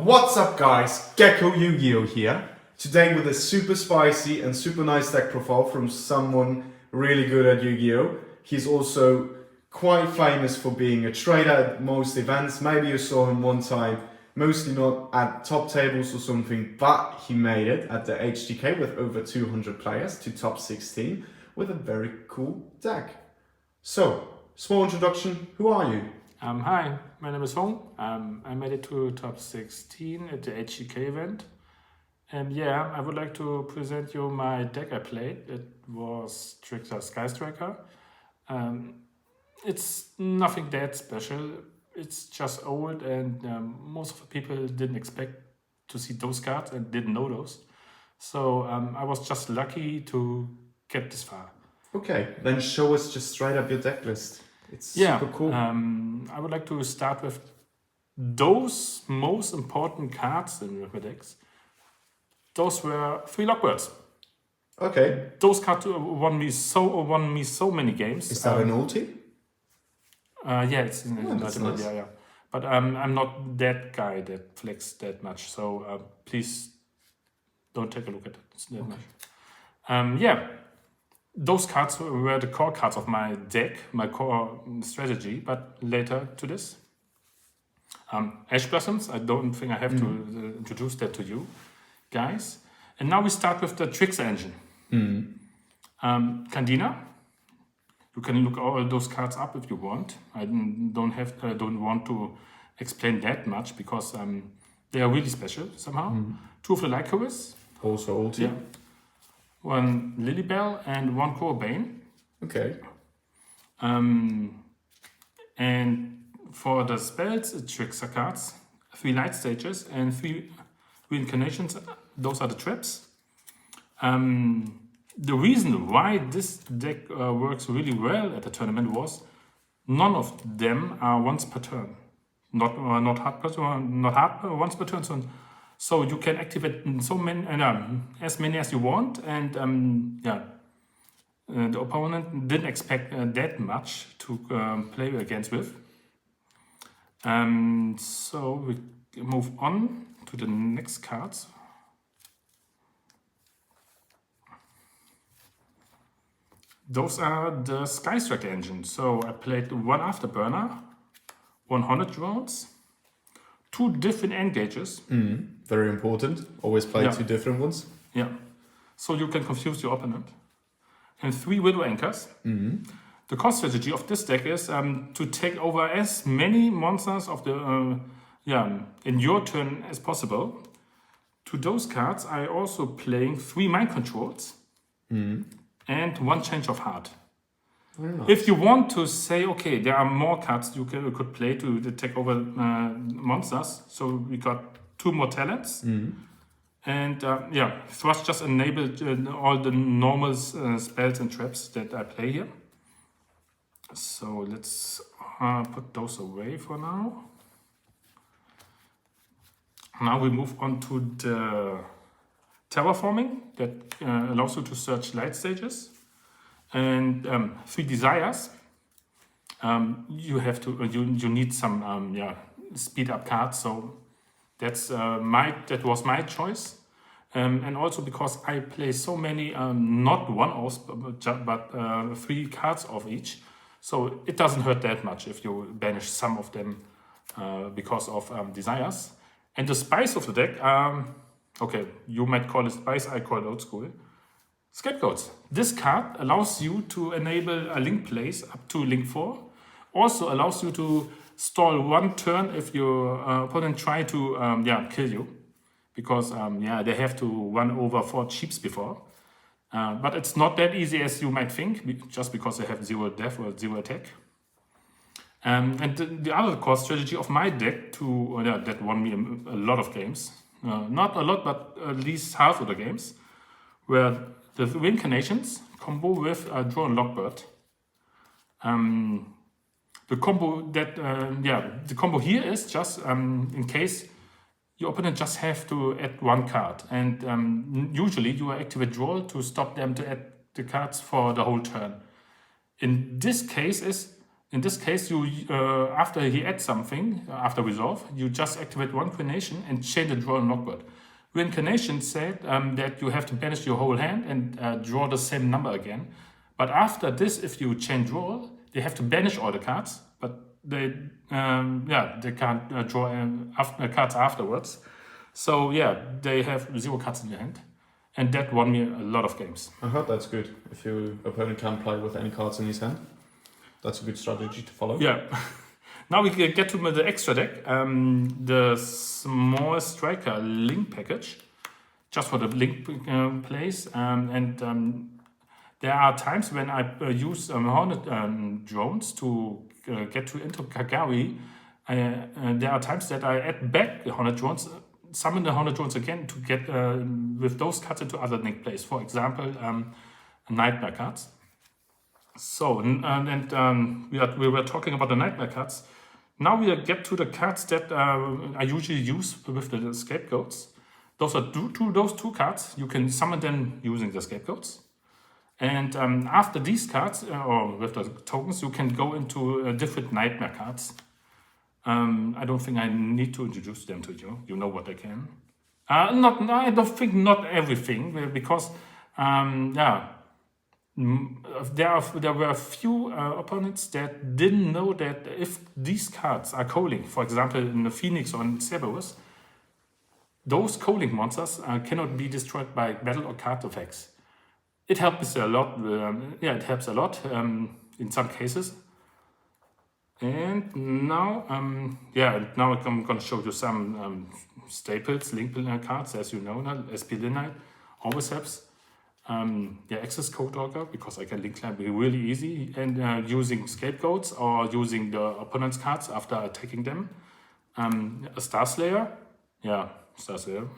What's up guys, Gecko Yu-Gi-Oh here. Today with a super spicy and super nice deck profile from someone really good at Yu-Gi-Oh. He's also quite famous for being a trader at most events. Maybe you saw him one time, mostly not at top tables or something, but he made it at the HDK with over 200 players to top 16 with a very cool deck. So, small introduction, who are you? Hi, my name is Hung. I made it to top 16 at the HDK event. And yeah, I would like to present you my deck I played. It was Trickstar Sky Striker. It's nothing that special. It's just old and most of the people didn't expect to see those cards and didn't know those. So I was just lucky to get this far. Okay, then show us just straight up your deck list. It's super cool. I would like to start with those most important cards in my decks. Those were 3 Lockbirds. Okay. Those cards won me so many games. Is that an ulti? Yeah, it's in ultimate. Nice. Yeah. But I'm not that guy that flex that much. So please don't take a look at it that much. Yeah. Those cards were the core cards of my deck, my core strategy, but later to this. Ash Blossoms, I don't think I have to introduce that to you guys. And now we start with the Trickstar engine. Candina, you can look all those cards up if you want. I don't want to explain that much because they are really special somehow. 2 of the Lycoris. Also ulti. Yeah. 1 Lilybell and 1 Corbane. Okay. And for the spells, Trickstar cards, 3 light stages and 3 reincarnations. Those are the traps. The reason why this deck works really well at the tournament was none of them are once per turn. Not hard once per turn. So you can activate so many, as many as you want, and the opponent didn't expect that much to play against with. So we move on to the next cards. Those are the Sky Striker engine. So I played 1 Afterburner, 100 drones, 2 different engages. Very important. Always play 2 different ones. Yeah. So you can confuse your opponent. And 3 Widow Anchors. The core strategy of this deck is to take over as many monsters of the in your turn as possible. To those cards, I also playing 3 Mind Controls and 1 Change of Heart. Nice. If you want to say, okay, there are more cards you could play to take over monsters, so we got 2 more talents. And Thrust just enabled all the normal spells and traps that I play here. So let's put those away for now. Now we move on to the terraforming that allows you to search light stages. And 3 desires. You have to. You need some speed up cards. So that was my choice. And also because I play so many not 1-offs but 3 cards of each. So it doesn't hurt that much if you banish some of them because of desires. And the spice of the deck. Okay, you might call it spice. I call it old school. Scapegoats. This card allows you to enable a link plays up to link 4. Also allows you to stall 1 turn if your opponent try to kill you. Because they have to run over 4 chips before. But it's not that easy as you might think, just because they have 0 def or 0 attack. And the other core strategy of my deck that won me a lot of games. Not a lot, but at least half of the games. Were the reincarnations combo with Drone Lockbird. The combo here is just in case your opponent just have to add 1 card, and usually you activate draw to stop them to add the cards for the whole turn. In this case, In this case, you after he adds something, after resolve, you just activate one coordination and change the draw and knockbird. Reincarnation said that you have to banish your whole hand and draw the same number again. But after this, if you change draw, they have to banish all the cards, but they can't draw cards afterwards. So yeah, they have 0 cards in their hand, and that won me a lot of games. That's good. If your opponent can't play with any cards in his hand, that's a good strategy to follow. Yeah. Now we get to the extra deck, the small striker link package, just for the link plays. There are times when I use Hornet drones to get into Kagari. There are times that I add back the Hornet drones, summon the Hornet drones again to get with those cards into other link plays. For example, Nightmare cards. So, we were talking about the Nightmare cards. Now we get to the cards that I usually use with the scapegoats. Those are those two cards. You can summon them using the scapegoats. And after these cards, or with the tokens, you can go into different Nightmare cards. I don't think I need to introduce them to you. You know what they can. I don't think not everything, because there were a few opponents that didn't know that if these cards are calling, for example, in the Phoenix or in Cerberus, those calling monsters cannot be destroyed by battle or card effects. It helps a lot. It helps a lot in some cases. And now, now I'm going to show you some staples, link cards, as you know. SP Linite always helps. Access Code Dogger, because I can link climb really easy, and using scapegoats or using the opponent's cards after attacking them. A Star Slayer, Star Slayer.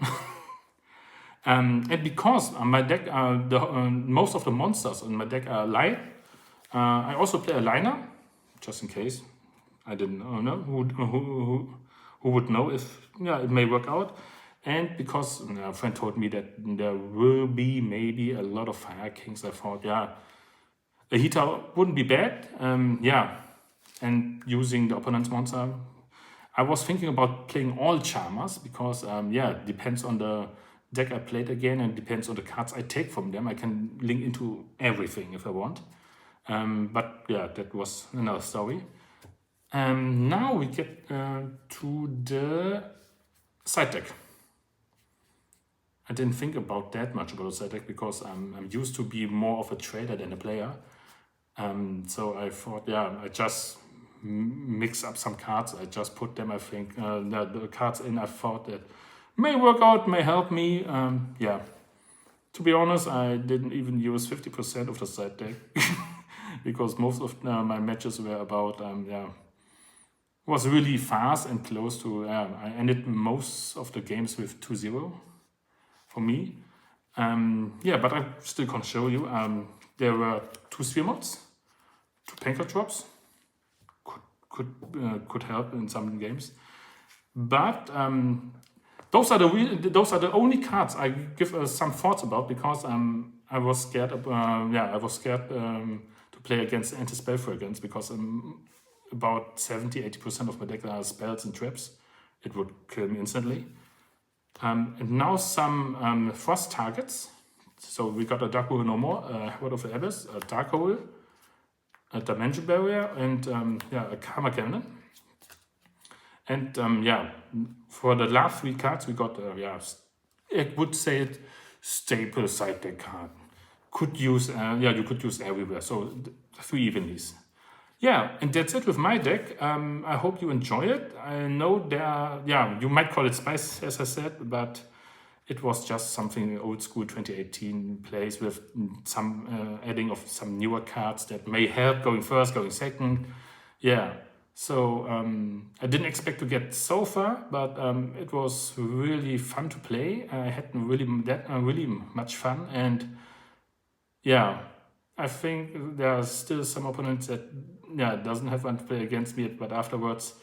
And because my deck, most of the monsters in my deck are light, I also play a liner, just in case. I didn't know who would know if it may work out. And because a friend told me that there will be maybe a lot of Fire Kings, I thought, a heater wouldn't be bad. And using the opponent's monster, I was thinking about playing all Charmers because, it depends on the deck I played again and depends on the cards I take from them. I can link into everything if I want. That was another story. Now we get to the side deck. I didn't think about that much about the side deck because I'm used to be more of a trader than a player. So I thought, I just mix up some cards. I just put them, I think, the cards in. I thought that may work out, may help me. To be honest, I didn't even use 50% of the side deck because most of my matches were about, was really fast and close to, I ended most of the games with 2-0. For me, but I still can show you. There were 2 sphere mods, 2 Panker drops. Could help in some games, but those are the only cards I give some thoughts about because I was scared. To play against anti-spell fragrance because about 70-80% of my deck are spells and traps. It would kill me instantly. And now some frost targets. So we got a Dark Hole No More, a Herald of the Abyss, a Dark Hole, a Dimension Barrier, and a Karma Cannon. And for the last 3 cards we got, I would say it, staple side deck card. Could use, you could use everywhere. So 3 evenlies. And that's it with my deck. I hope you enjoy it. I know there are, you might call it spice, as I said, but it was just something old school 2018 plays with some adding of some newer cards that may help going first, going second. So I didn't expect to get so far, but it was really fun to play. I had really much fun, and I think there are still some opponents that doesn't have fun to play against me, but afterwards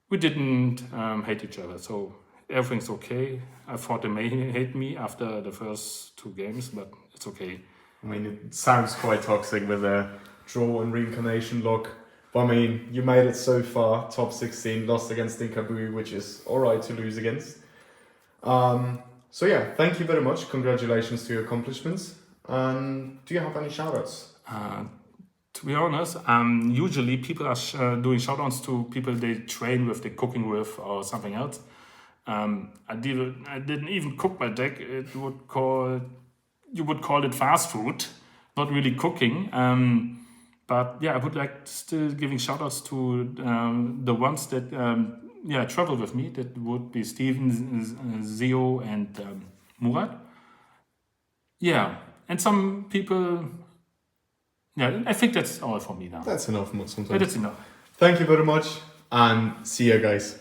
we didn't hate each other, so everything's okay. I thought they may hate me after the first 2 games, but it's okay. I mean, it sounds quite toxic with draw and reincarnation luck. But I mean, you made it so far, top 16, lost against Inkabui, which is alright to lose against. So yeah, thank you very much. Congratulations to your accomplishments. And do you have any shoutouts? To be honest, usually people are doing shoutouts to people they train with, they cooking with, or something else. I didn't even cook my deck. You would call it fast food, not really cooking. But yeah, I would like still giving shoutouts to the ones that travel with me. That would be Steven, Zio, and Murat. Yeah, and some people. Yeah, I think that's all for me now. That's enough, sometimes. That's enough. Thank you very much, and see you guys.